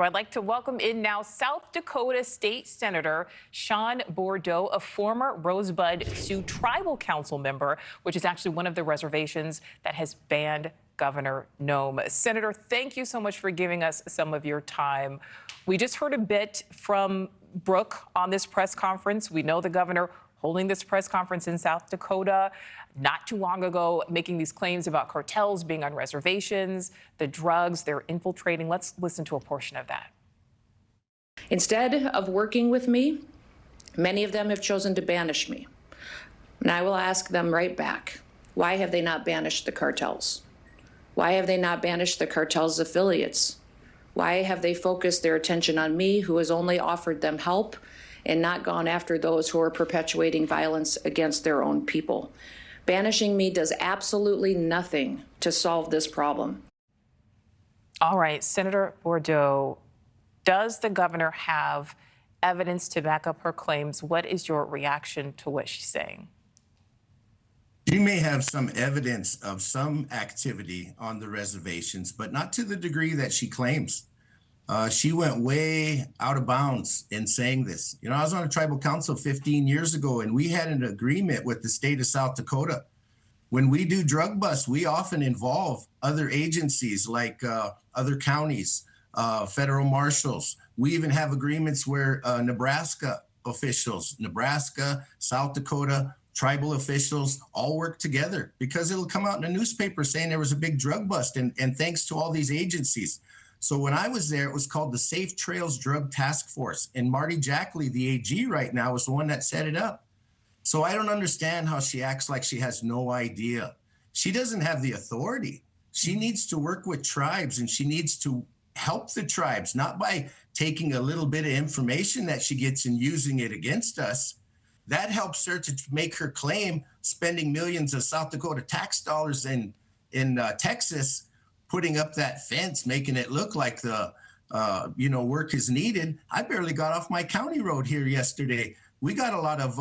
I'd like to welcome in now South Dakota State Senator Sean Bordeaux, a former Rosebud Sioux Tribal Council member, which is actually one of the reservations that has banned Governor Noem. Senator, thank you so much for giving us some of your time. We just heard a bit from Brooke on this press conference. We know the governor holding this press conference in South Dakota not too long ago, making these claims about cartels being on reservations, the drugs they're infiltrating. Let's listen to a portion of that. Instead of working with me, many of them have chosen to banish me. And I will ask them right back, why have they not banished the cartels? Why have they not banished the cartel's affiliates? Why have they focused their attention on me, who has only offered them help, and not gone after those who are perpetuating violence against their own people? Banishing me does absolutely nothing to solve this problem. All right, Senator Bordeaux, does the governor have evidence to back up her claims? What is your reaction to what she's saying? She may have some evidence of some activity on the reservations, but not to the degree that she claims. She went way out of bounds in saying this. You know, I was on a tribal council 15 years ago, and we had an agreement with the state of South Dakota. When we do drug busts, we often involve other agencies like other counties, federal marshals. We even have agreements where Nebraska officials, Nebraska, South Dakota, tribal officials all work together, because it'll come out in a newspaper saying there was a big drug bust, and thanks to all these agencies. So when I was there, it was called the Safe Trails Drug Task Force. And Marty Jackley, the AG right now, is the one that set it up. So I don't understand how she acts like she has no idea. She doesn't have the authority. She needs to work with tribes, and she needs to help the tribes, not by taking a little bit of information that she gets and using it against us. That helps her to make her claim, spending millions of South Dakota tax dollars in Texas, putting up that fence, making it look like the work is needed. I barely got off my county road here yesterday. We got a lot of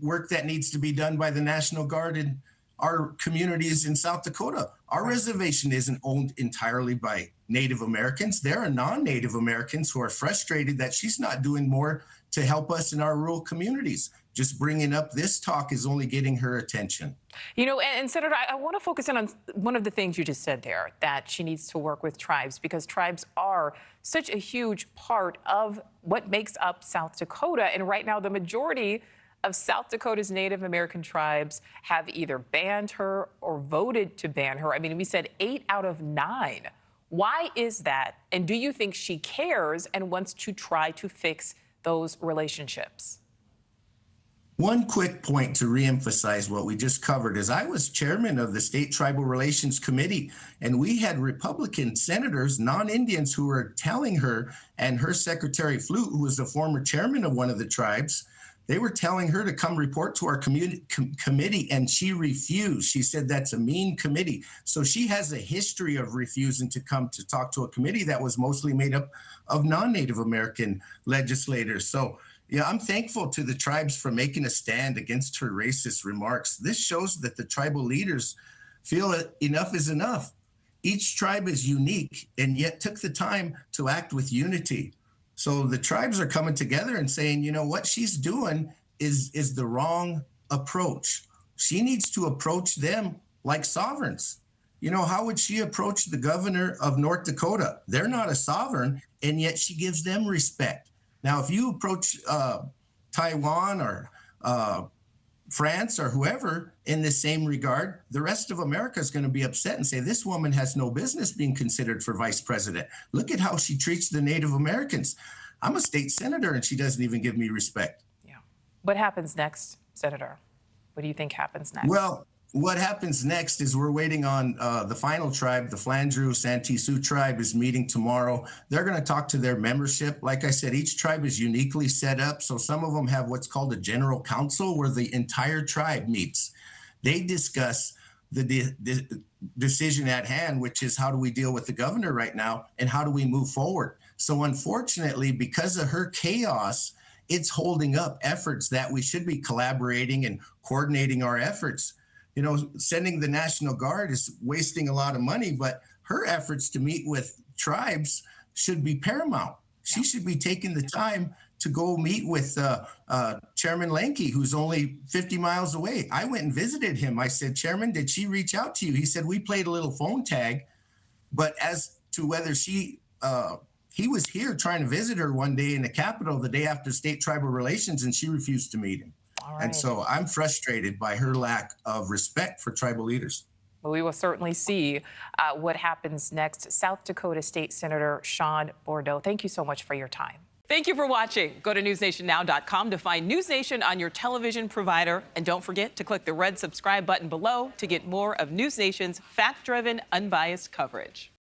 work that needs to be done by the National Guard in our communities in South Dakota. Our reservation isn't owned entirely by Native Americans. There are non-Native Americans who are frustrated that she's not doing more to help us in our rural communities. Just bringing up this talk is only getting her attention. You know, and Senator, I want to focus in on one of the things you just said there, that she needs to work with tribes, because tribes are such a huge part of what makes up South Dakota. And right now, the majority of South Dakota's Native American tribes have either banned her or voted to ban her. I mean, we said 8 out of 9. Why is that? And do you think she cares and wants to try to fix those relationships? One quick point to reemphasize what we just covered is I was chairman of the State Tribal Relations Committee, and we had Republican senators, non-Indians, who were telling her, and her secretary Flute, who was the former chairman of one of the tribes, they were telling her to come report to our committee, and she refused. She said that's a mean committee. So she has a history of refusing to come to talk to a committee that was mostly made up of non-Native American legislators. So yeah, I'm thankful to the tribes for making a stand against her racist remarks. This shows that the tribal leaders feel that enough is enough. Each tribe is unique and yet took the time to act with unity. So the tribes are coming together and saying, you know, what she's doing is the wrong approach. She needs to approach them like sovereigns. You know, how would she approach the governor of North Dakota? They're not a sovereign, and yet she gives them respect. Now, if you approach Taiwan or France or whoever in the same regard, the rest of America is going to be upset and say, this woman has no business being considered for vice president. Look at how she treats the Native Americans. I'm a state senator, and she doesn't even give me respect. Yeah. What happens next, Senator? What do you think happens next? Well, what happens next is we're waiting on the final tribe. The Flandreau Santee Sioux tribe is meeting tomorrow. They're going to talk to their membership. Like I said, each tribe is uniquely set up. So some of them have what's called a general council, where the entire tribe meets. They discuss the decision at hand, which is how do we deal with the governor right now, and how do we move forward? So unfortunately, because of her chaos, it's holding up efforts that we should be collaborating and coordinating our efforts. You know, sending the National Guard is wasting a lot of money, but her efforts to meet with tribes should be paramount. She should be taking the time to go meet with Chairman Lanke, who's only 50 miles away. I went and visited him. I said, Chairman, did she reach out to you? He said, we played a little phone tag. But as to whether he was here trying to visit her one day in the Capitol the day after state tribal relations, and she refused to meet him. All right. And so I'm frustrated by her lack of respect for tribal leaders. Well, we will certainly see what happens next. South Dakota State Senator Sean Bordeaux, thank you so much for your time. Thank you for watching. Go to newsnationnow.com to find News Nation on your television provider. And don't forget to click the red subscribe button below to get more of News Nation's fact-driven, unbiased coverage.